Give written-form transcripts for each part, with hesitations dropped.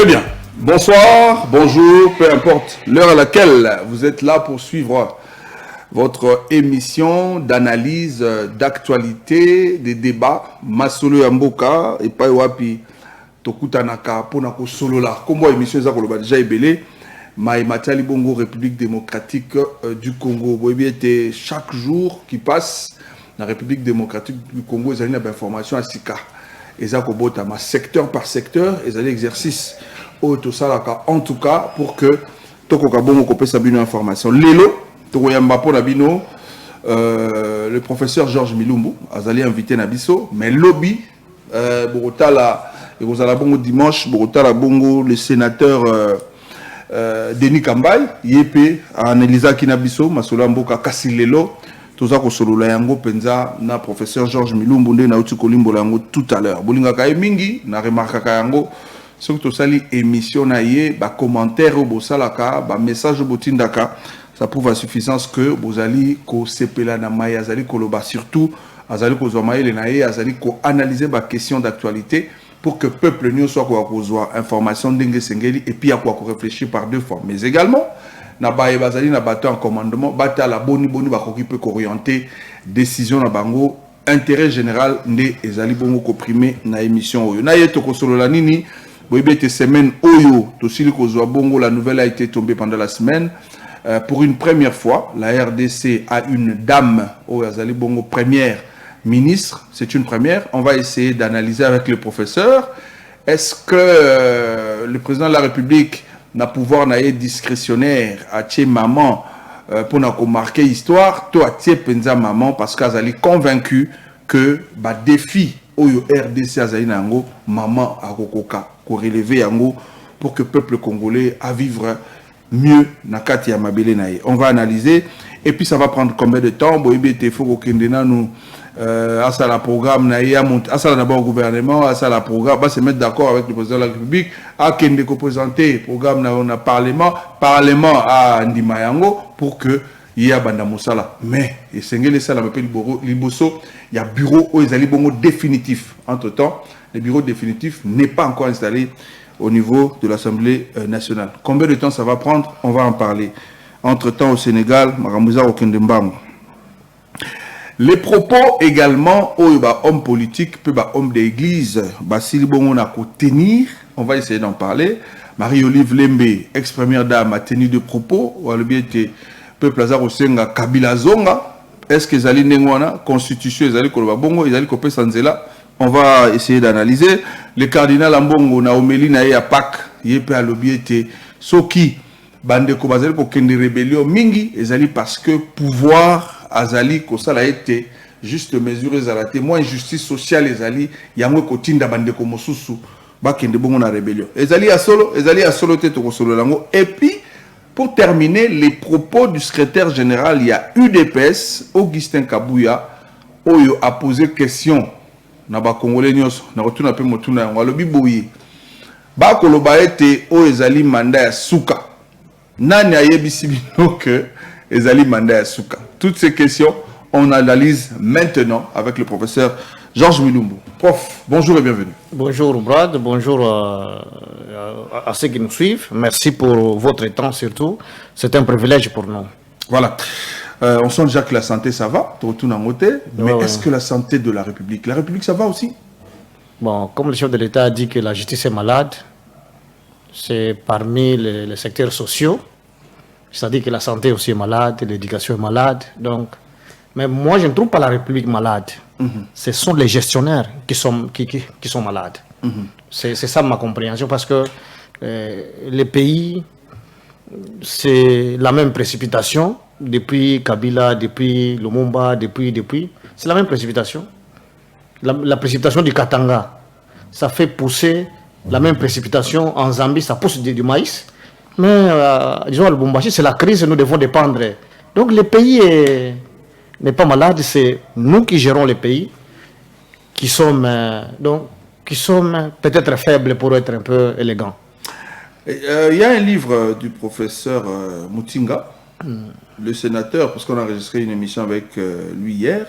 Très bien. Bonsoir, bonjour, peu importe l'heure à laquelle vous êtes là pour suivre votre émission d'analyse, d'actualité, des débats. Masolo Yamboka et Paiwapi Tokutanaka Ponako Solola. Comme moi, émission Zakoloba déjà ébélé. Maïmatali Bongo, République démocratique du Congo. Vous voyez, chaque jour qui passe, la République démocratique du Congo, ils ont une information à Sika. Et ça, secteur par secteur, ils ont l'exercice. En tout cas, pour que Toko Bongo copie sa bino information. Lelo, Toko Yambapo Nabino, le professeur Georges Milumbu, a allé inviter Nabiso, mais lobby, Borotala, et vous allez bongo dimanche, Borotala Bongo, le sénateur Denis Kambay, Yépe, Annelisa Kinabiso, Masola Mboka Kassilelo, Toza Kosolola Yango Penza, na professeur Georges Milumbu, na Uti Kolimbo Lango tout à l'heure. Bolinga Mingi, na remarka Yango, surtout sali émission na yé, ba commentaire au bosalaka, ba message au botindaka, ça prouve à suffisance que vous allez ko sepela na maya, azali koloba surtout, azali ko zomaye le naye, azali ko analyser ba question d'actualité pour que peuple n'y soit quoi kozwa information dengue sengeli et puis à quoi réfléchir par deux fois. Mais également na baye bazali na bateau en commandement, bata la boni ba ko peut orienter décision na bango intérêt général ndé ezali bongo comprimé na émission oyo. Na yeto ko solo la nini Boibete semaine Oyo, Tosili Kozwa Bongo, la nouvelle a été tombée pendant la semaine. Pour une première fois, la RDC a une dame, Oyazali Bongo, première ministre. C'est une première. On va essayer d'analyser avec le professeur. Est-ce que le président de la République n'a pouvoir naïe discrétionnaire à Tché Maman pour marquer histoire? Toi, Tché Penza Maman, parce qu'Azali convaincu que bah, défi Oyo RDC Azali Nango, Maman Akokoka. Relever yango pour que le peuple congolais a vivre mieux nakati ya mabele nae. On va analyser et puis ça va prendre combien de temps? Boibete faut que nous à ça la programme nae à ça d'abord gouvernement à ça la programme va se mettre d'accord avec le président de la République à kende ko présenter programme na parlement à Ndima yango pour que il y a banda musala mais et sengeli ça la m'appelle liboso il y a bureau aux ali bongo définitif. Entre temps le bureau définitif n'est pas encore installé au niveau de l'Assemblée nationale. Combien de temps ça va prendre? On va en parler. Entre-temps, au Sénégal, Maramouza Okendembango. Les propos également, homme politique, homme d'église, Basili Bongo a tenir. On va essayer d'en parler. Marie-Olive Lembe, ex-première dame, a tenu de propos. Ou bien peuple Azar Osenga, Kabila Zonga. Est-ce que Zali Nengwana, Constitution, Zali Koloba Bongo, Zali Kopé Sanzela? On va essayer d'analyser. Le cardinal Ambongo, Naomeli Nae à Pâques, Yépe à l'obiété, Soki, Bande Kobazali, pour qu'il y ait une rébellion, Mingi, Ezali, parce que pouvoir, Azali, Kosala a été juste mesure, Ezalate, moins injustice sociale, Ezali, Yamwe Kotinda, Bande Komosusu, Bakende Bongo na rébellion. Ezali à solo, tête au solo lango. Et puis, pour terminer, les propos du secrétaire général, il y a UDPS, Augustin Kabouya, Oyo a posé question. Na ba congolais nyos na retourna pe motuna ngalobi boyi ba koloba ete o ezali manda ya suka nani ayebisi bino que ezali manda ya suka. Toutes ces questions on analyse maintenant avec le professeur Georges Milumbu. Prof, bonjour et bienvenue. Bonjour Brad, bonjour à ceux qui nous suivent. Merci pour votre temps surtout. C'est un privilège pour nous. Voilà. On sent déjà que la santé ça va, tout en côté, mais est-ce que la santé de la République ça va aussi? Bon, comme le chef de l'État a dit que la justice est malade, c'est parmi les secteurs sociaux, c'est-à-dire que la santé aussi est malade, l'éducation est malade, donc, mais moi je ne trouve pas la République malade. Ce sont les gestionnaires qui sont malades. C'est ça ma compréhension, parce que les pays, c'est la même précipitation. Depuis Kabila, depuis Lumumba, depuis, c'est la même précipitation. La précipitation du Katanga, ça fait pousser la même précipitation. En Zambie, ça pousse du maïs. Mais disons, à Lubumbashi, c'est la crise, nous devons dépendre. Donc le pays n'est pas malade, c'est nous qui gérons le pays, qui sommes peut-être faibles pour être un peu élégants. Il y a un livre du professeur Mutinga, le sénateur, parce qu'on a enregistré une émission avec lui hier.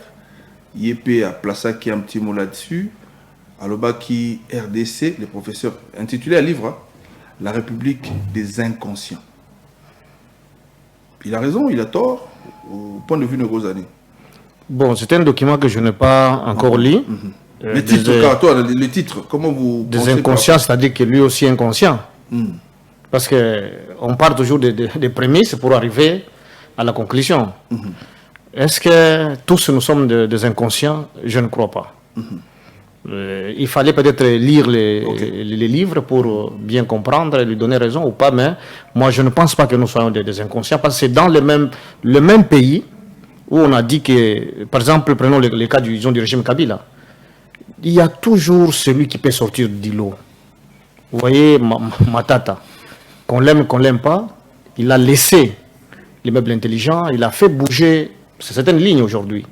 Yépe a placé un petit mot là-dessus. Alobaki RDC, le professeur, intitulé un livre, la République des inconscients. Il a raison, il a tort, au point de vue de Rosani. Bon, c'est un document que je n'ai pas encore lu. Le titre, comment vous des inconscients, c'est-à-dire que lui aussi est inconscient. Parce qu'on part toujours des prémices pour arriver à la conclusion. Est-ce que tous nous sommes des inconscients? Je ne crois pas. Il fallait peut-être lire les livres pour bien comprendre et lui donner raison ou pas, mais moi je ne pense pas que nous soyons des inconscients, parce que c'est dans le même pays où on a dit que, par exemple, prenons le cas du régime Kabila, il y a toujours celui qui peut sortir du lot. Vous voyez, Matata, qu'on l'aime, qu'on l'aime pas, il a laissé l'immeuble intelligent, il a fait bouger certaines lignes aujourd'hui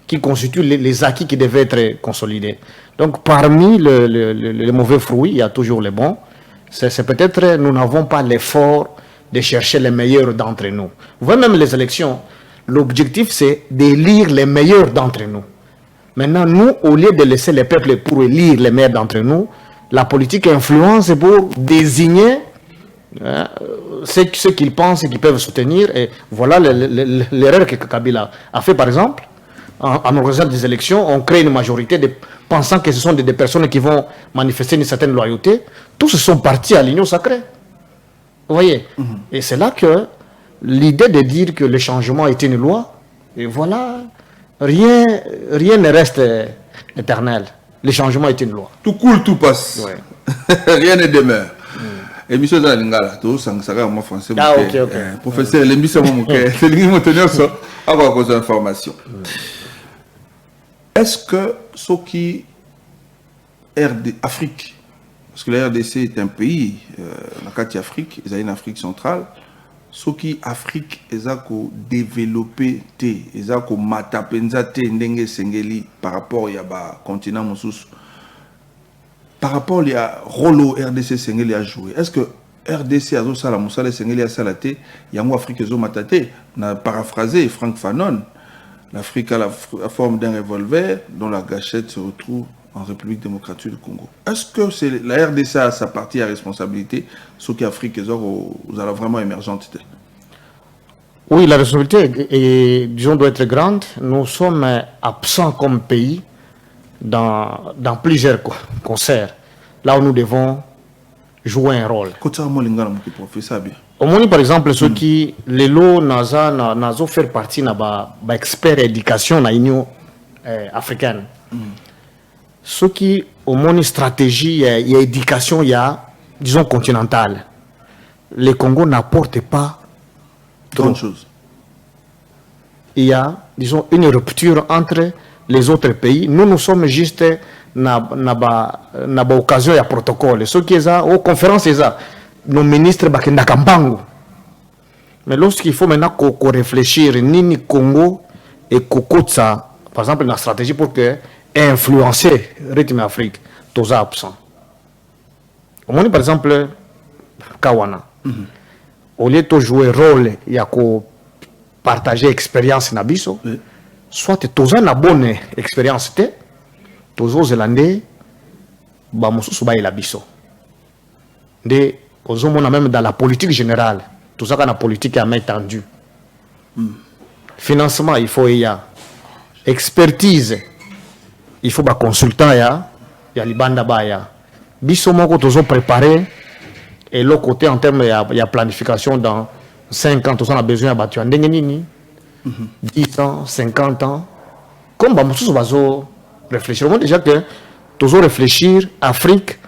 qui constituent les acquis qui devaient être consolidés. Donc parmi les mauvais fruits, il y a toujours les bons. C'est peut-être nous n'avons pas l'effort de chercher les meilleurs d'entre nous. Vous voyez, même les élections, l'objectif c'est d'élire les meilleurs d'entre nous. Maintenant, nous, au lieu de laisser les peuples pour élire les meilleurs d'entre nous, la politique influence pour désigner ceux qu'ils pensent et qu'ils peuvent soutenir. Et voilà l'erreur que Kabila a fait, par exemple. En organisant des élections, on crée une majorité pensant que ce sont des personnes qui vont manifester une certaine loyauté. Tous sont partis à l'union sacrée. Vous voyez? Et c'est là que l'idée de dire que le changement est une loi, et voilà, rien ne reste éternel. Le changement est une loi. Tout coule, tout passe. Ouais. Rien ne demeure. Émission de la Lingala, tout ça, moi français. Ah, ok. Professeur, l'émission, c'est l'émission tenir ça, avoir vos informations. Est-ce que ce qui Afrique, parce que la RDC est un pays, la carte Afrique, ils ont une Afrique centrale, ce qui Afrique est à développer, est à matapenza ndenge sengeli par rapport à continent moussous, par rapport à rôle RDC sengeli a joué. Est-ce que RDC a joué ça la moussale sengeli a salaté, yango Afrique zo matate, na paraphrasé Frank Fanon. L'Afrique a la forme d'un revolver dont la gâchette se retrouve en République démocratique du Congo. Est-ce que c'est la RDC a sa partie à responsabilité, ce qui Afrique est vraiment émergente? Oui, la responsabilité disons, doit être grande. Nous sommes absents comme pays dans plusieurs concerts, là où nous devons jouer un rôle. Au moins, par exemple, ceux qui, les lots, n'ont fait partie de l'expert éducation dans l'Union africaine. Ceux qui, au moins, stratégie, il y a éducation, il y a, disons, continentale. Le Congo n'apporte pas trop de choses. Il y a, disons, une rupture entre les autres pays. Nous sommes juste dans l'occasion et protocole. Ceux qui sont aux conférences, nos ministres bakenda kambangu. Mais lorsqu'il faut maintenant qu'on réfléchisse ni Congo et Kokotsa, par exemple, la stratégie pour que influencer le rythme Afrique, tous absents. Au moins, par exemple, Kawana. Au lieu de jouer rôle, il y a qu'à partager expérience nabiso. Soit tous une bonne expérience, tous aux Zélandais, bamusu ba ilabiso. De même dans la politique générale, tout ça dans la politique à main tendue. Financement, il faut y a expertise, il faut des consultants, il y a libanda baya. Biso moko tous préparé et l'autre côté en termes il y a planification dans 5 ans, tous on a besoin de battre 10 ans, 50 ans. Comme bamusu bazo réfléchir, moi déjà que tous réfléchir Afrique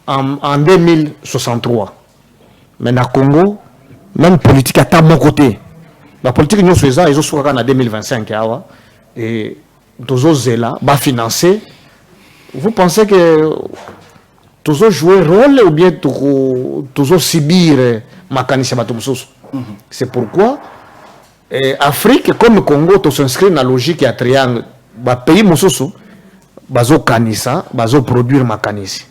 en 2063. Mais dans le Congo, même politique à mon côté. La politique nous faisons, ils sont en 2025. Et tous là, va financer. Vous pensez que tous jouer rôle ou bien tous subir mécanisme? C'est pourquoi Afrique comme Congo, tous s'inscrivent dans la logique à triangle. Les pays mususu, bazo kanisa, bazo produire mécanisme.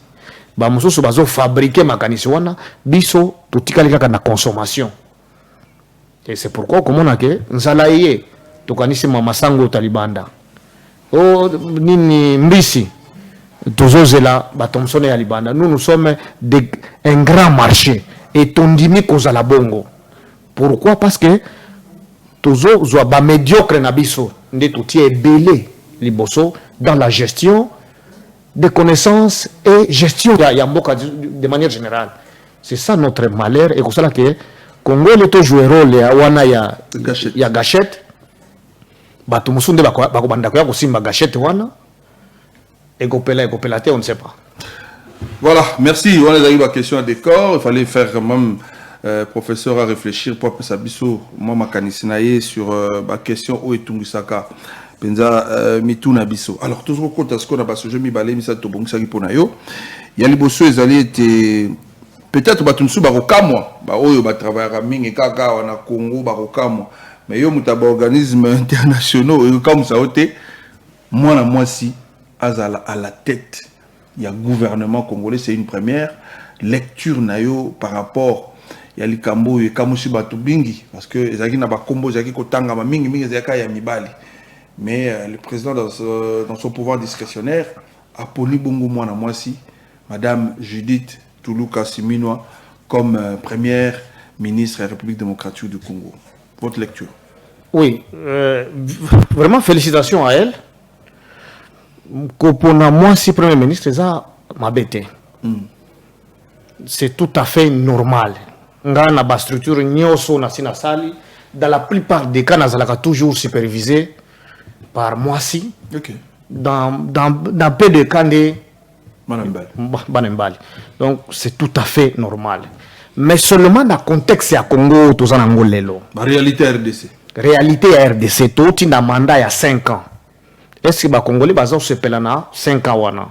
Bamususu bazo fabriquer makanisi wana biso tutikalika na consommation. Et c'est pourquoi comme on a que nzalaye tukanisi mama sango talibanda. O nini mbisi Toujours là, Thompson et Alibanda. Nous sommes un grand marché. Et Tondimi Kozala Bongo. Pourquoi? Parce que toujours zoaba médiocre nabiso. Nde touti est belé liboso dans la gestion des connaissances et gestion de manière générale. C'est ça notre malheur. Et comme ça que Congo est joué rôle ya gâchette. Batumusunde bakobanda ko simba gâchette wana. Et Gopelate, on ne sait pas. Voilà, merci. On a eu la question à décor. Il fallait faire quand même, professeur, à réfléchir pour ça biso moi makanisinaye sur la question où est Tungisaka. Penza mituna biso. Alors toujours compte à ce qu'on a passé je mi balé misa to bongisa ki ponayo. Ya liboso ezali était peut-être batunsu barokamwa ba oyo ba travailler mingi kaka wana Congo barokamwa. Mais yo mutaba organisme internationaux et comme ça ote moi na moi si à la tête il y a gouvernement congolais, c'est une première lecture nayo par rapport il y a likambo et kamushi batubingi parce que ezaki na ba kombo ezaki kotanga ma mingi mingi ezaka ya mibali. Mais le président dans son pouvoir discrétionnaire a poli bongo mwana mwasi madame Judith Tuluka Siminwa comme première ministre de la République démocratique du Congo. Votre lecture? Oui, vraiment félicitations à elle. Pour moi, si Premier ministre, ça m'a bêté. C'est tout à fait normal. Dans la structure, dans la plupart des cas, nous avons toujours supervisé par moi si. Dans peu de cas, Banembali. Donc, c'est tout à fait normal. Mais seulement dans le contexte à Congo, tout ça, la réalité RDC. Réalité RDC, tout un mandat il y a 5 ans. Est-ce que les Congolais se pelana 5 ans wana?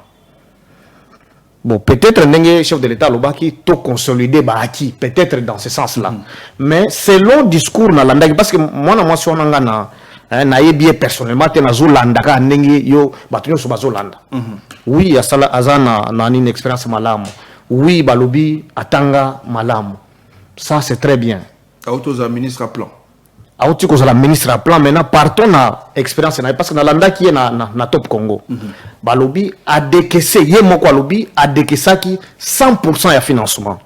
Bon, peut-être le chef de l'État qui tout consolidé acquis, peut-être dans ce sens-là. Mais selon discours parce que moi si on a na yebi personnellement te na zolanda ka ndenge yo batunyo so bazolanda. Oui, asala azana na une expérience malamu. Oui, balobi atanga malamu. Ça c'est très bien. Autoza ministre à plan. Auti ko la ministre à plan maintenant partons na expérience na parce que na landa qui est na top Congo. Balobi a décaissé yemoko balobi a décaissé qui 100% ya financement.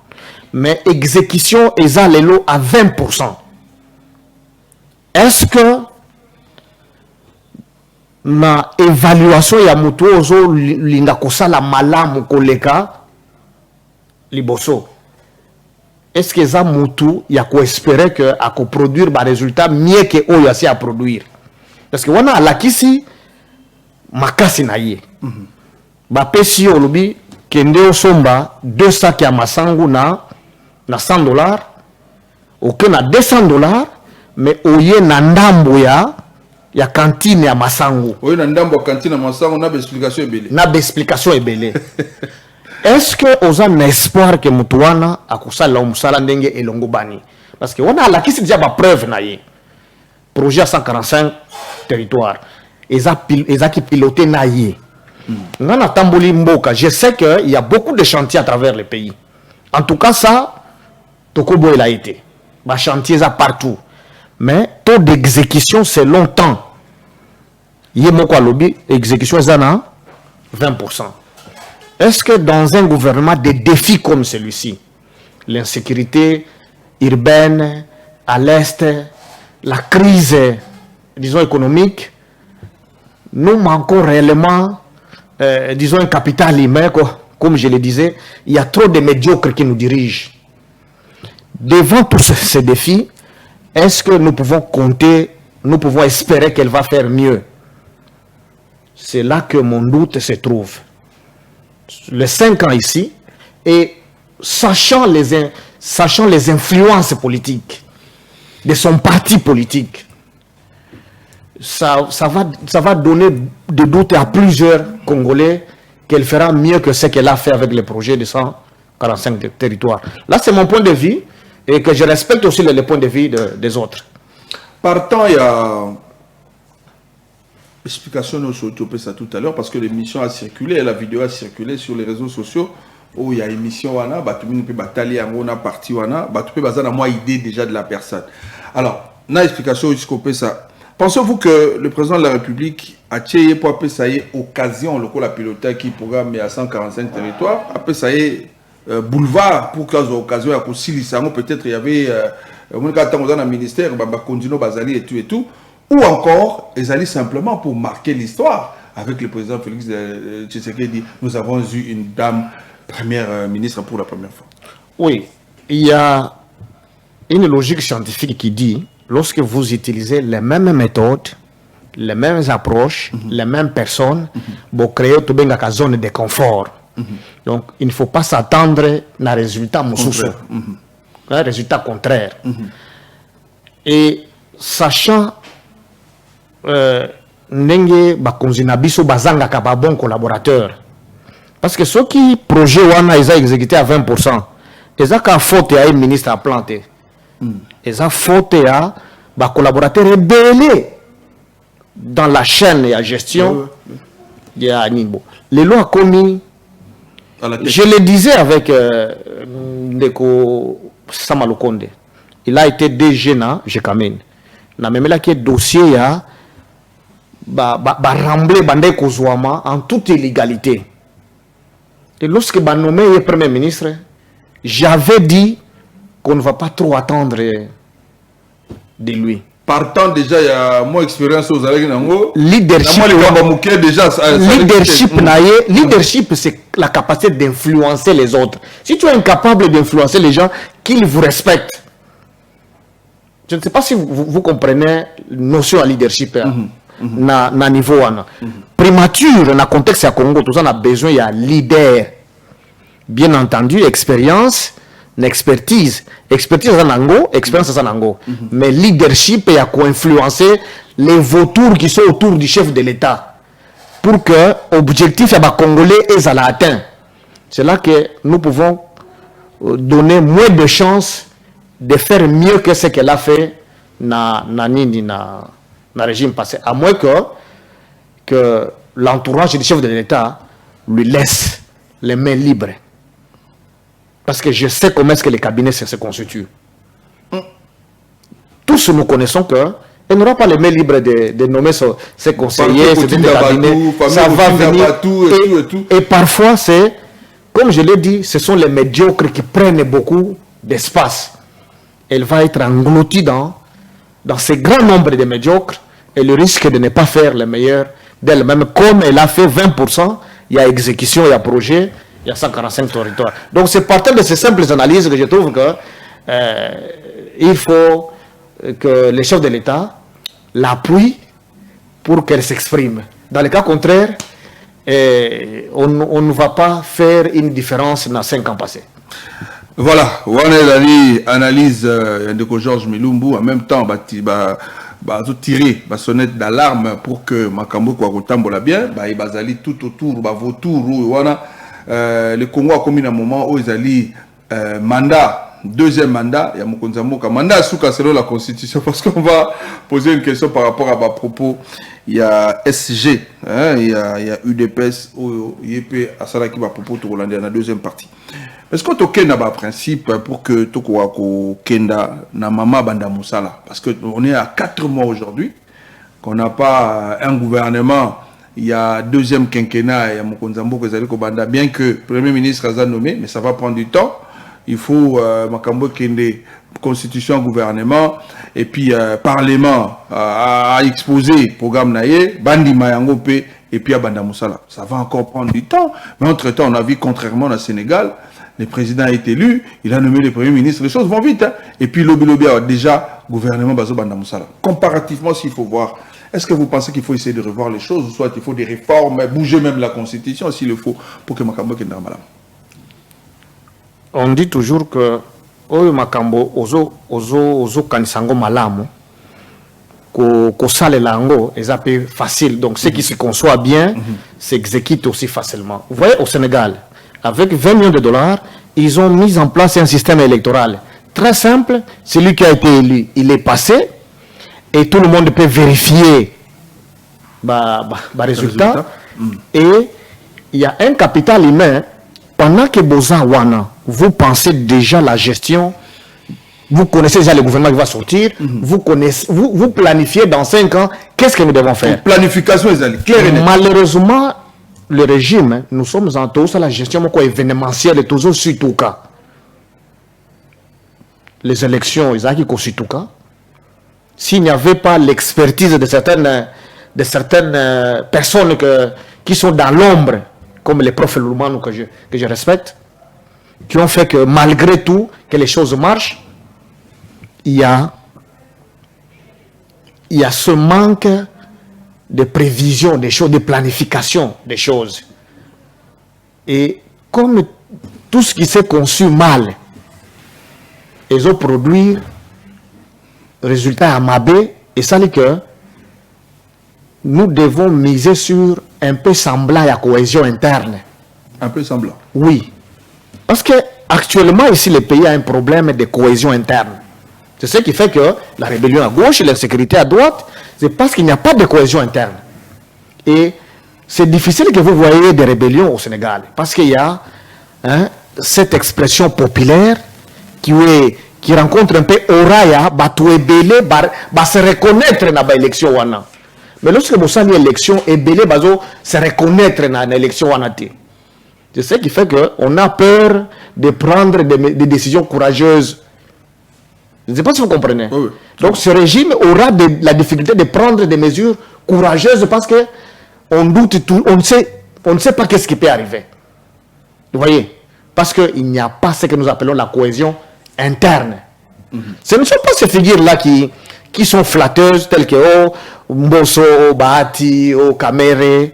Mais exécution eza lelo à 20%. Est-ce que na évaluation ya mutu ozo linga kosala malamu koleka liboso? Est-ce que ça mutu ya ko espérer que a ko produire ba résultat mieux que oyo asi a produire? Parce que wana alakisi makasi na ye. Ba pesi olobi kende osomba 2 sacs ya masangu na $100 ok na $200 mais oye na ndambo ya cantine ya masangu. Oye na ndambo ya cantine ya masangu na explication ebele. Na explication ebele. Est-ce que vous avez un espoir que Moutouana a kusala musala ndenge elongo bani? Parce que on a la qui déjà ba preuve na ye. Projet à 145 territoires. Ils a qui piloté na ye. Ngana tamboli mboka, je sais que il y a beaucoup de chantiers à travers le pays. En tout cas ça Tokobo il a été. Ba chantiers à partout. Mais taux d'exécution c'est longtemps. Yemoko lobby exécution zana 20%. Est-ce que dans un gouvernement des défis comme celui-ci, l'insécurité urbaine à l'Est, la crise, disons, économique, nous manquons réellement, disons, un capital humain, comme je le disais, il y a trop de médiocres qui nous dirigent. Devant tous ces défis, est-ce que nous pouvons compter, nous pouvons espérer qu'elle va faire mieux? C'est là que mon doute se trouve. Les 5 ans ici, et sachant les influences politiques de son parti politique, ça va donner des doutes à plusieurs Congolais qu'elle fera mieux que ce qu'elle a fait avec le projet de 145 territoires. Là, c'est mon point de vue, et que je respecte aussi les points de vue des autres. Partant, il y a explication nous sur ça tout à l'heure parce que l'émission a circulé, la vidéo a circulé sur les réseaux sociaux où il y a émission wana batumi peut batailler en on a parti wana batupé bazana moi idée déjà de la personne. Alors, na explication jusqu'au ça Pensez-vous que le président de la République a tiré pour appeler ça y est occasion, le coup la pilotage qui programme à 145 territoires, appeler ça y est boulevard pour qu'il y ait occasion à Koussili, peut-être il y avait un ministère, Condino Bazali et tout, ou encore, ils allaient simplement pour marquer l'histoire avec le président Félix Tshisekedi. Nous avons eu une dame première ministre pour la première fois. Oui, il y a une logique scientifique qui dit lorsque vous utilisez les mêmes méthodes, les mêmes approches, les mêmes personnes, vous créez tout bien une zone de confort. Donc, il ne faut pas s'attendre à un résultat un résultat contraire. Et sachant que bakonzina biso bazanga ka bon collaborateur, parce que ceux qui projet wana ils ont exécuté à 20%, ils ont qu'à faute à un ministre à planter. Ils ont faute à des collaborateurs rebellés dans la chaîne et la gestion. Les lois commis, je le disais avec Ndeko Samalukonde, il a été DG na Jekamine. Na même là qui est dossier ya ramblé bandé kozouama en toute illégalité. Et lorsque ba nommé le premier ministre, j'avais dit qu'on ne va pas trop attendre de lui. Partant déjà, il y a moins d'expérience aux Alégnango. Leadership, leadership, c'est la capacité d'influencer les autres. Si tu es incapable d'influencer les gens, qu'ils vous respectent. Je ne sais pas si vous comprenez la notion de leadership na niveau. Primature, dans le contexte du Congo, tout ça, on a besoin d'un leader. Bien entendu, expérience, expertise. Expertise en Ango, expérience en Ango. Mais leadership, il y a quoi influencer les vautours qui sont autour du chef de l'État. Pour que l'objectif des Congolais est atteint. C'est là que nous pouvons donner moins de chances de faire mieux que ce qu'elle a fait dans le régime passé. À moins que l'entourage du chef de l'État lui laisse les mains libres. Parce que je sais comment est-ce que les cabinets se constituent. Tous nous connaissons qu'il n'aura pas les mains libres de nommer ses conseillers, ses cabinets. Ça va venir. Et parfois, c'est, comme je l'ai dit, ce sont les médiocres qui prennent beaucoup d'espace. Elle va être engloutie dans ce grand nombre de médiocres et le risque de ne pas faire le meilleur d'elle-même. Comme elle a fait 20%, il y a exécution, il y a projet, il y a 145 territoires. Donc c'est partant de ces simples analyses que je trouve que il faut que les chefs de l'État l'appuient pour qu'elle s'exprime. Dans le cas contraire, on ne va pas faire une différence dans 5 ans passés. Voilà, on a analyse de Georges Milumbu en même temps tirer la sonnette d'alarme pour que Makambo Kwagotambola bien, il bazali tout autour, vautour, le Congo a commis un moment où ils allaient mandat, deuxième mandat, il y a Mokonzamoka, mandat sous selon la constitution, parce qu'on va poser une question par rapport à ma propos. Il y a SG, il y a UDPS, IEP, Asalaki, ma propos, tout Hollandais, dans la deuxième partie. Est-ce que tu as un principe pour que tu Kenda na mama banda musala? Parce qu'on est à 4 mois aujourd'hui, qu'on n'a pas un gouvernement, il y a deuxième quinquennat, il y a Mokonzambo Banda, bien que le Premier ministre a nommé, mais ça va prendre du temps. Il faut Makambo Kende, constitution, gouvernement, et puis Parlement à exposer programme Naye, Bandi Mayango et puis à Banda Moussala. Ça va encore prendre du temps, mais entre-temps, on a vu, contrairement au Sénégal, le président est élu, il a nommé le Premier ministre, les choses vont vite. Et puis Lobby a déjà gouvernement Bazo Banda Moussala. Comparativement, s'il faut voir, est-ce que vous pensez qu'il faut essayer de revoir les choses, ou soit il faut des réformes, bouger même la Constitution s'il le faut, pour que Makambo Kende Malam? On dit toujours que Oyo Makambo Ozo Kanisango Malamu, ko sale lango, est un peu facile. Donc ce qui se conçoit bien, s'exécute aussi facilement. Vous voyez, au Sénégal, avec 20 millions de dollars, ils ont mis en place un système électoral. Très simple, celui qui a été élu, il est passé, et tout le monde peut vérifier le résultat. Et il y a un capital humain, pendant que Boza Wana, vous pensez déjà la gestion Vous connaissez déjà le gouvernement qui va sortir. Vous planifiez dans 5 ans, qu'est-ce que nous devons faire? Planification, clair et net. Malheureusement, le régime, nous sommes en tous à la gestion événementielle, toujours sur tout cas. Les élections, ils ont sur tout cas. S'il n'y avait pas l'expertise de certaines personnes qui sont dans l'ombre, comme les profs Loumano que je respecte, qui ont fait que malgré tout, que les choses marchent, il y a ce manque de prévision des choses, de planification des choses. Et comme tout ce qui s'est conçu mal, ils ont produit résultat à Mabé, et ça dit que nous devons miser sur un peu semblant à la cohésion interne. Un peu semblant. Oui. Parce que actuellement, ici, le pays a un problème de cohésion interne. C'est ce qui fait que la rébellion à gauche et l'insécurité à droite, c'est parce qu'il n'y a pas de cohésion interne. Et c'est difficile que vous voyez des rébellions au Sénégal, parce qu'il y a cette expression populaire qui rencontre un peu Oraya, Batouébélé, se reconnaître dans l'élection. Mais lorsque vous avez une élection, Ebélé va se reconnaître dans l'élection. C'est ce qui fait qu'on a peur de prendre des décisions courageuses. Je ne sais pas si vous comprenez. Oui. Donc ce régime aura la difficulté de prendre des mesures courageuses parce qu'on doute tout, on ne sait pas qu'est-ce qui peut arriver. Vous voyez? Parce qu'il n'y a pas ce que nous appelons la cohésion interne. Ce ne sont pas ces figures-là qui sont flatteuses, telles que Mbosso, Bahati, Kamere.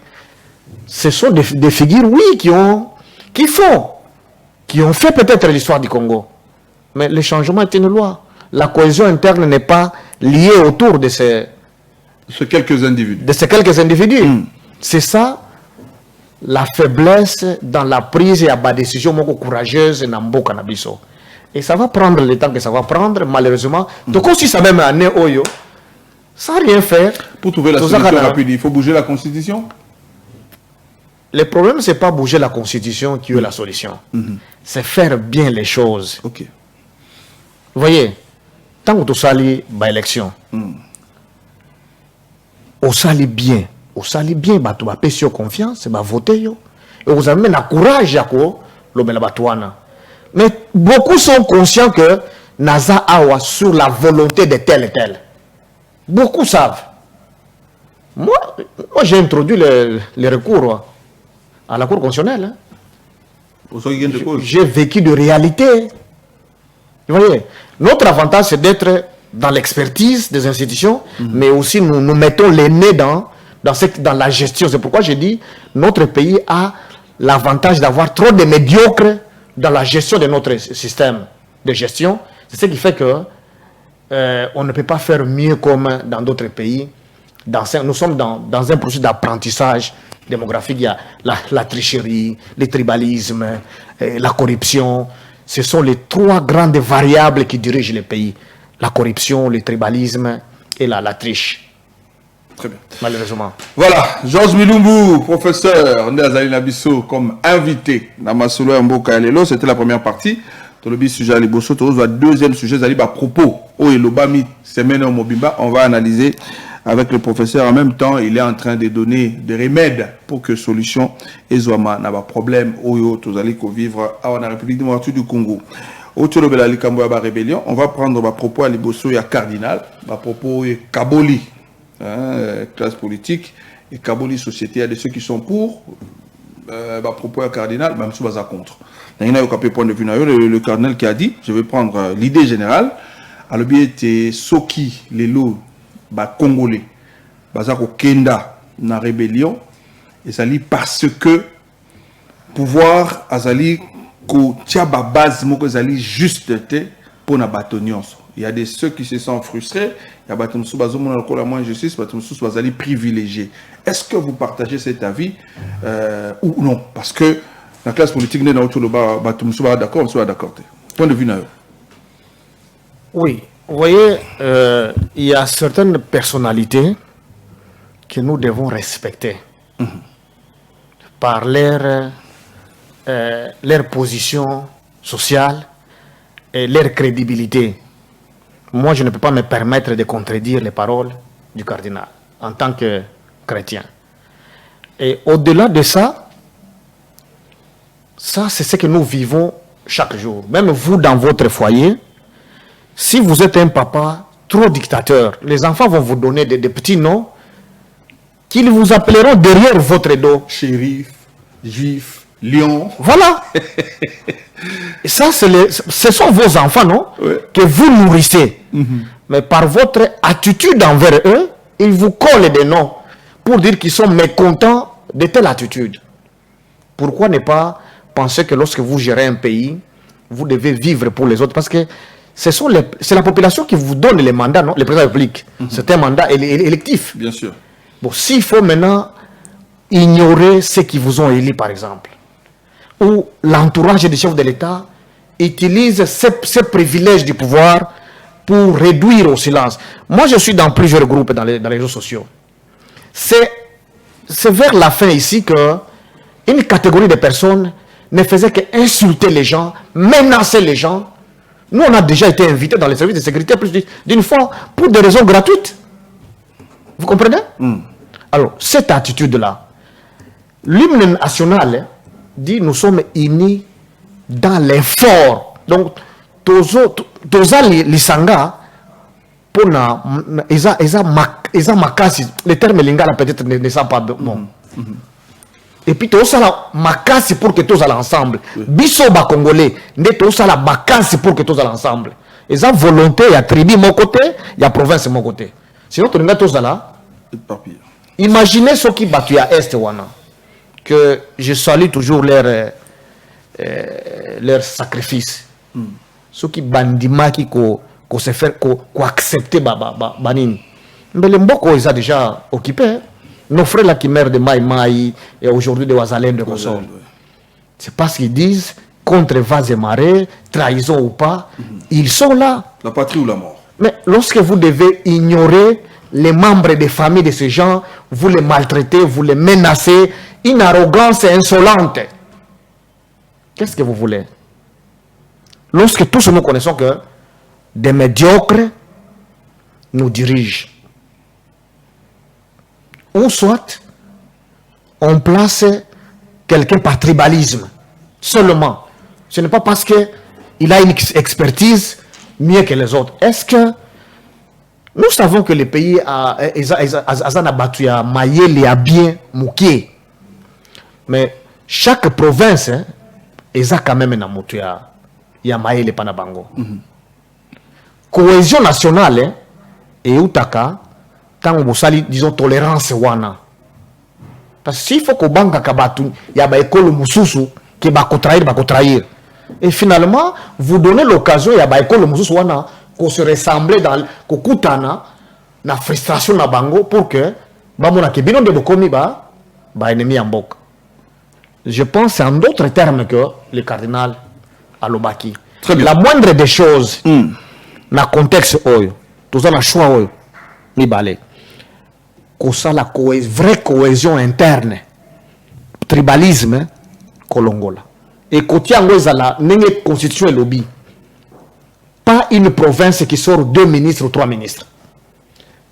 Ce sont des figures, oui, qui ont fait peut-être l'histoire du Congo. Mais le changement est une loi. La cohésion interne n'est pas liée autour de ces quelques individus. C'est ça, la faiblesse dans la prise et à la décision courageuse dans le cannabis. Et ça va prendre le temps que ça va prendre, malheureusement. Donc, aussi, ça même année, sans rien faire. Pour trouver la solution rapide, il faut bouger la Constitution. Le problème, ce n'est pas bouger la Constitution qui est la solution. C'est faire bien les choses. Ok. Vous voyez, tant que tu salis l'élection, on salit bien. On salit bien, tu vas payer sur confiance, tu vas voter. Et vous avez le courage mais beaucoup sont conscients que Naza Awa sur la volonté de tel et tel. Beaucoup savent. Moi j'ai introduit les recours à la Cour constitutionnelle. J'ai vécu de réalité. Vous voyez, notre avantage, c'est d'être dans l'expertise des institutions, mais aussi nous mettons les nez dans la gestion. C'est pourquoi j'ai dit notre pays a l'avantage d'avoir trop de médiocres dans la gestion de notre système de gestion. C'est ce qui fait que on ne peut pas faire mieux comme dans d'autres pays. Nous sommes dans un processus d'apprentissage démographique. Il y a la tricherie, le tribalisme, la corruption. Ce sont les 3 grandes variables qui dirigent le pays. La corruption, le tribalisme et la triche. Très bien. Malheureusement. Voilà, Georges Milumbu, professeur Ndazali Nabiso, comme invité dans Masolo Mboka Lelo. C'était la première partie. Le sujet Aliboso, le deuxième sujet, à propos. On va analyser avec le professeur. En même temps, il est en train de donner des remèdes pour que solution Ezouama n'a pas problème. Vivre à la République démocratique du Congo. Autour de la rébellion, on va prendre à propos à Liboso et à Cardinal, à propos et Kaboli. Classe politique et Kaboli société, il y a de ceux qui sont pour propos à cardinal, même si on va contre. Il y a un point de vue, le cardinal qui a dit, je vais prendre l'idée générale, à le biais de Soki, les lots congolais, au Kenda, dans la rébellion, et ça lit parce que pouvoir, azali, ko tia base, moko zali juste pour na batonion. Il y a des ceux qui se sentent frustrés, il y a des gens qui ont moins justice, des gens qui sont privilégiés. Est-ce que vous partagez cet avis ou non? Parce que la classe politique n'est pas d'accord, on soit d'accord. Point de vue. Oui, vous voyez, il y a certaines personnalités que nous devons respecter par leur position sociale et leur crédibilité. moi, je ne peux pas me permettre de contredire les paroles du cardinal en tant que chrétien. Et au-delà de ça, ça, c'est ce que nous vivons chaque jour. Même vous, dans votre foyer, si vous êtes un papa trop dictateur, les enfants vont vous donner des petits noms qu'ils vous appelleront derrière votre dos. Shérif, juif, lion. Voilà. Et ça, ce sont vos enfants, non? Oui. Que vous nourrissez. Mais par votre attitude envers eux, ils vous collent des noms pour dire qu'ils sont mécontents de telle attitude. Pourquoi ne pas penser que lorsque vous gérez un pays, vous devez vivre pour les autres? Parce que c'est la population qui vous donne les mandats, non? Le président de la République. C'est un mandat électif. Bien sûr. Bon, s'il faut maintenant ignorer ceux qui vous ont élus, par exemple, ou l'entourage du chef de l'État utilise ces privilèges du pouvoir pour réduire au silence. Moi, je suis dans plusieurs groupes dans les réseaux sociaux. C'est vers la fin ici que une catégorie de personnes ne faisait qu'insulter les gens, menacer les gens. Nous, on a déjà été invités dans les services de sécurité plus d'une fois pour des raisons gratuites. Vous comprenez? Alors, cette attitude-là, l'hymne national dit nous sommes unis dans l'effort. Donc, toza lisanga pour na eza makasi. Le terme lingala peut-être ne sent pas bon. Et puis toza la makasi pour que tous allent ensemble. Biso ba congolais, ne toza la makasi pour que tous allent ensemble. Eza volonté, il y a tribu mon côté, il y a province mon côté. Sinon tu n'as tous là. Imaginez ceux qui battent à Est wana, que je salue toujours leur sacrifice. Ceux qui bandima qui se fait accepter banine. Mais les mboko ils ont déjà occupé. Nos frères là qui meurent de Maï et aujourd'hui de Ouazalène de Kosovo. C'est parce qu'ils disent contre vents et marées, trahison ou pas, ils sont là. La patrie ou la mort. Mais lorsque vous devez ignorer les membres des familles de ces gens, vous les maltraitez, vous les menacez, une arrogance insolente. Qu'est-ce que vous voulez? Lorsque tous nous connaissons que des médiocres nous dirigent, ou soit on place quelqu'un par tribalisme seulement. Ce n'est pas parce qu'il a une expertise mieux que les autres. Est-ce que nous savons que les pays à battu à Mayele à bien Mouké, mais chaque province a quand même un motu à Mayele Panabango. Cohésion nationale et Utaka, tant vous sali disons tolérance wana. Parce que s'il faut que banque kabatu, il y a école mususu qui va trahir. Et finalement, vous donnez l'occasion, il y a école mususu wana qu'on se ressemble dans kokutana na frustration na bango pour que bamona ke bino de bokomi ba ennemi en bok. Je pense en d'autres termes que le cardinal Alobaki. La moindre des choses na contexte oyo, tout ça na choix oyo mi balé. Que ça la vraie cohésion interne, tribalisme kolongola. Et côté angozala nenge constitution et lobby. Pas une province qui sort 2 ministres ou 3 ministres.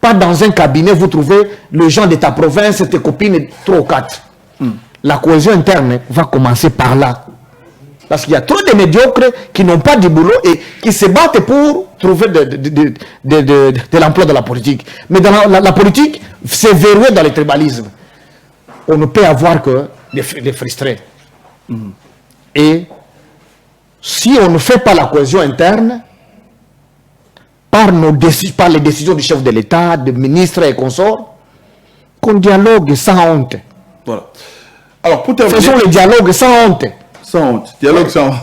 Pas dans un cabinet, vous trouvez les gens de ta province, tes copines, 3 ou 4. La cohésion interne va commencer par là. Parce qu'il y a trop de médiocres qui n'ont pas de boulot et qui se battent pour trouver de l'emploi de la politique. Mais dans la politique, c'est verrouillé dans le tribalisme. On ne peut avoir que des frustrés. Et si on ne fait pas la cohésion interne, par les décisions du chef de l'État, des ministres et consorts, qu'on dialogue sans honte. Voilà. Alors, pour terminer... Faisons le dialogue sans honte. Sans honte. Dialogue sans honte.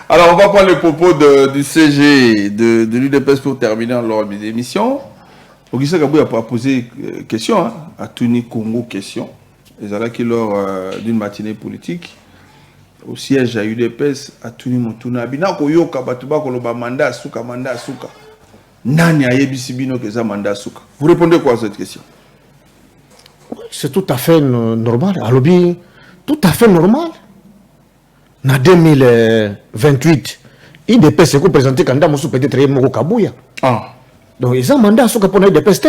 Alors, on va prendre les propos du CG de l'UDPS pour terminer lors de l'émission. Augustin Kabou a posé question à Tuni Congo question. Et c'est là qu'il lors d'une matinée politique au siège à UDPS à Tuni Montuna. Bina koyoka batuba koloba mandat suka. Nani a yebisibino keza mandat suka. Vous répondez quoi à cette question? C'est tout à fait normal. Alobi, tout à fait normal. En 2028, IDPS c'est qu'on présentait candidat Moussou peut-être Moko Kabouya. Ah. Donc ils ont mandat à ce qu'on ait IDPS.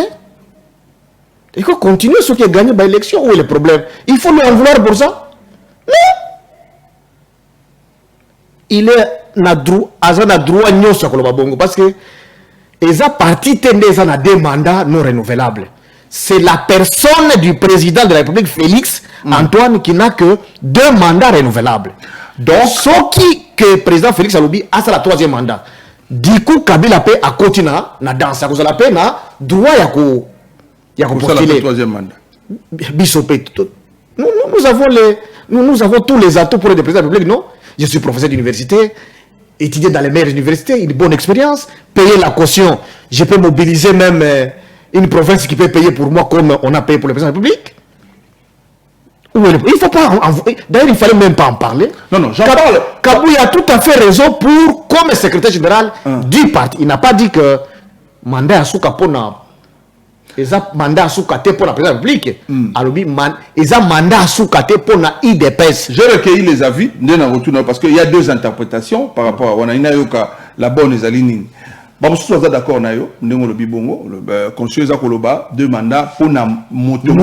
Il faut continuer ce qui est gagné par l'élection. Où est le problème? Il faut lui en vouloir pour ça? Non. Il est na droit nyos à Bongo parce que ils ont parti à des mandats non renouvelables. C'est la personne du président de la République, Félix Antoine, qui n'a que 2 mandats renouvelables. Donc, ce qui que le président Félix Aloubi a le 3e mandat. Du coup, Kabila peut à continuer na danse. Vous avez na droit à postuler. Le 3e mandat. Nous avons tous les atouts pour être président de la République, non? Je suis professeur d'université, étudier dans les meilleures universités, une bonne expérience, payer la caution. Je peux mobiliser même une province qui peut payer pour moi comme on a payé pour le président de la République. Il ne faut pas. D'ailleurs, il ne fallait même pas en parler. Non, j'en parle. Kabouya a tout à fait raison pour, comme secrétaire général du parti. Il n'a pas dit que mandat à Souka pour ils ont mandat à Souka pour la présidence de la République. Ils ont mandat à Souka pour la IDPS. J'ai recueilli les avis parce qu'il y a 2 interprétations par rapport à la bonne et Zalinine. Bon, je suis d'accord avec vous. Conseiller Zakoloba, 2 mandats pour la moto.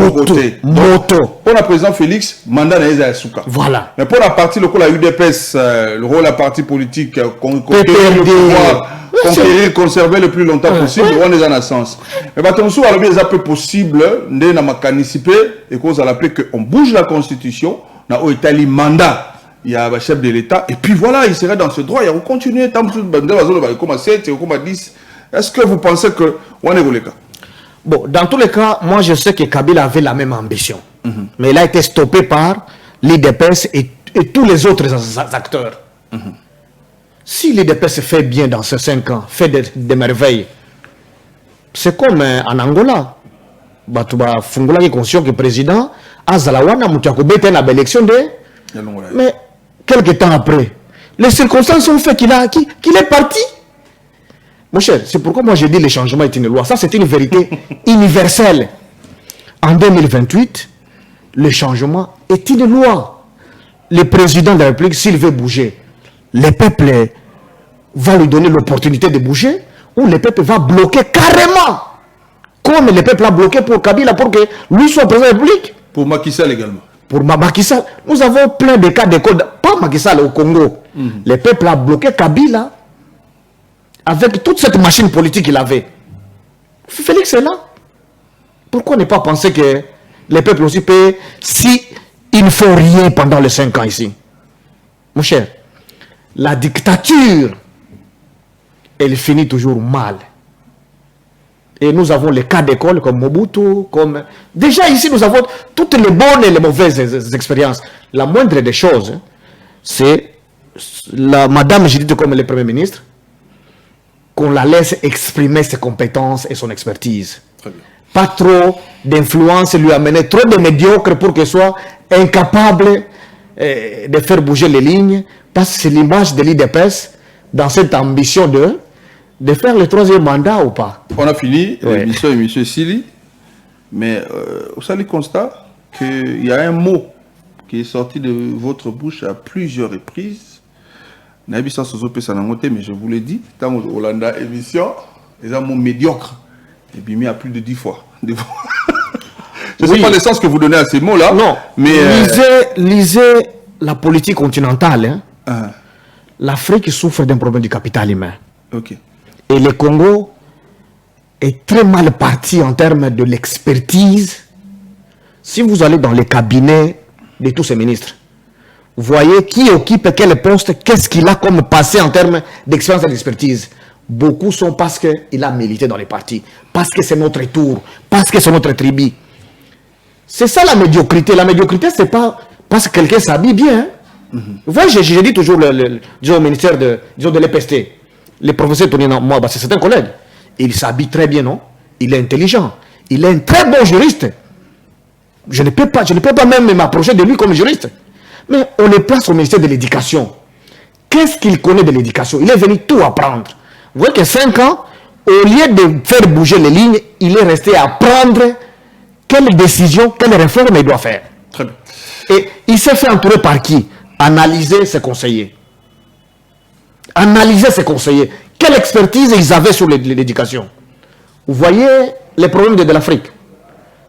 Pour la président Félix, mandat à Souka. Voilà. Mais pour la partie, le UDPS, le rôle de la partie politique, conquérir, conserver le plus longtemps possible, on est dans le sens. Mais attention, alors bien, c'est possible, on a mécanisé et qu'on a appelé qu'on bouge la constitution, on a établi mandat. Il y a un chef de l'État, et puis voilà, il serait dans ce droit, il va continuer, tant que comme à 7, comme à 10. Est-ce que vous pensez que on est le cas? Bon, dans tous les cas, moi je sais que Kabila avait la même ambition, mais il a été stoppé par l'IDPS et tous les autres acteurs. Si l'IDPS fait bien dans ces 5 ans, fait des merveilles, c'est comme en Angola. Batuba Fungula qui est conscient que le président Azalawana Moutiakobe était dans l'élection de. Mais quelques temps après, les circonstances ont fait qu'il est parti. Mon cher, c'est pourquoi moi j'ai dit le changement est une loi. Ça, c'est une vérité universelle. En 2028, le changement est une loi. Le président de la République, s'il veut bouger, le peuple va lui donner l'opportunité de bouger ou le peuple va bloquer carrément. Comme le peuple a bloqué pour Kabila pour que lui soit président de la République. Pour Macky Sall également. Pour Macky Sall, nous avons plein de cas d'école, pas Macky Sall au Congo. Le peuple a bloqué Kabila avec toute cette machine politique qu'il avait. Félix est là. Pourquoi ne pas penser que le peuple aussi peut, si il ne faut rien pendant les 5 ans ici? Mon cher, la dictature, elle finit toujours mal. Et nous avons les cas d'école comme Mobutu, comme... Déjà ici, nous avons toutes les bonnes et les mauvaises expériences. La moindre des choses, c'est Madame Judith comme le Premier ministre, qu'on la laisse exprimer ses compétences et son expertise. Très bien. Pas trop d'influence, lui amener trop de médiocres pour qu'elle soit incapable de faire bouger les lignes, parce que c'est l'image de l'IDPS dans cette ambition de faire le 3e mandat ou pas. On a fini l'émission et M. Sili, mais vous savez le constat qu'il y a un mot qui est sorti de votre bouche à plusieurs reprises. Mais je vous l'ai dit, dans Hollanda émission, c'est un mot médiocre. Et puis mis à plus de 10 fois. Je ne sais pas le sens que vous donnez à ces mots-là. Non, mais lisez la politique continentale. L'Afrique souffre d'un problème du capital humain. Ok. Et le Congo est très mal parti en termes de l'expertise. Si vous allez dans les cabinets de tous ces ministres, vous voyez qui occupe quel poste, qu'est-ce qu'il a comme passé en termes d'expérience et d'expertise. Beaucoup sont parce qu'il a milité dans les partis, parce que c'est notre tour, parce que c'est notre tribu. C'est ça la médiocrité. La médiocrité, c'est pas parce que quelqu'un s'habille bien. Vous voyez, j'ai dit toujours au ministère de l'EPST, le professeur Tony, moi, c'est un collègue. Il s'habille très bien, non? Il est intelligent. Il est un très bon juriste. Je ne peux pas même m'approcher de lui comme juriste. Mais on le place au ministère de l'Éducation. Qu'est-ce qu'il connaît de l'éducation? Il est venu tout apprendre. Vous voyez que 5 ans, au lieu de faire bouger les lignes, il est resté à prendre quelle décision, quelle réforme il doit faire. Très bien. Et il s'est fait entourer par qui? Analyser ses conseillers. analyser ces conseillers. Quelle expertise ils avaient sur l'éducation? Vous voyez les problèmes de l'Afrique.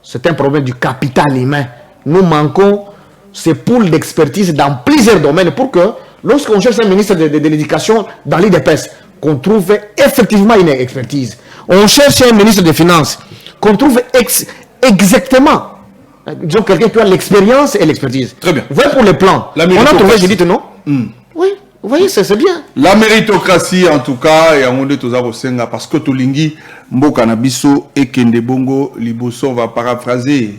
C'est un problème du capital humain. Nous manquons ces pools d'expertise dans plusieurs domaines pour que, lorsqu'on cherche un ministre de l'éducation dans l'IDPS, qu'on trouve effectivement une expertise. On cherche un ministre des Finances, qu'on trouve exactement, disons, quelqu'un qui a l'expérience et l'expertise. Très bien. Vous voyez pour les plans, on a trouvé, j'ai dit non. Oui, vous voyez, c'est bien. La méritocratie, en tout cas, et on est aux Senga, parce que Tolingi, Mboka Nabiso et Kende Bongo, Liboso va paraphraser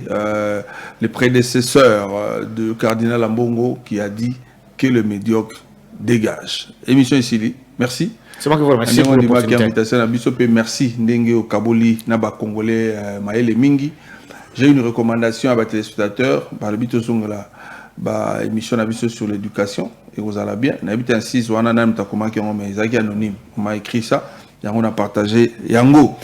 les prédécesseurs de Cardinal Ambongo qui a dit que le médiocre dégage. Émission ici, merci. C'est moi qui vous remercie pour l'opportunité. Merci Ndenge au Kaboli, Naba Congolais, Maël Mingi. J'ai une recommandation à mes téléspectateurs, par le bito songala, émission sur l'éducation, et vous allez bien. N'habite ainsi, on a un takoma qui est anonyme. On m'a écrit ça, et on a partagé Yango.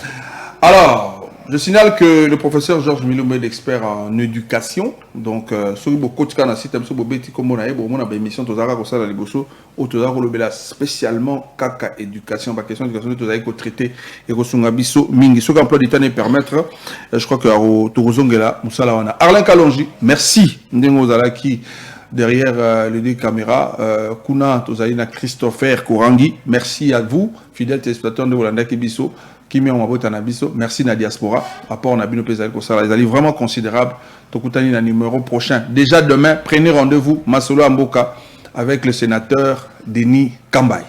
Alors, je signale que le professeur Georges Milomé, expert en éducation, donc, sur le coach kana site sur bobeti comme on a émission tozara ko sala liboso ou tozara ko lobela spécialement kaka éducation ba question d'éducation tozara ko traiter et ko sunga biso mingi ce qu'emploi du temps ne permettre je crois que tozongela musala wana Arlin Kalonji merci ndengo zala qui derrière les deux caméras kuna tozalina Christopher Kourangi merci à vous fidèles téléspectateurs de Rolanda Kibiso merci na diaspora rapport na bino pezali ko sala ils vraiment considérable tokutani na numéro prochain déjà demain prenez rendez-vous Masolo Amboka avec le sénateur Denis Kambay.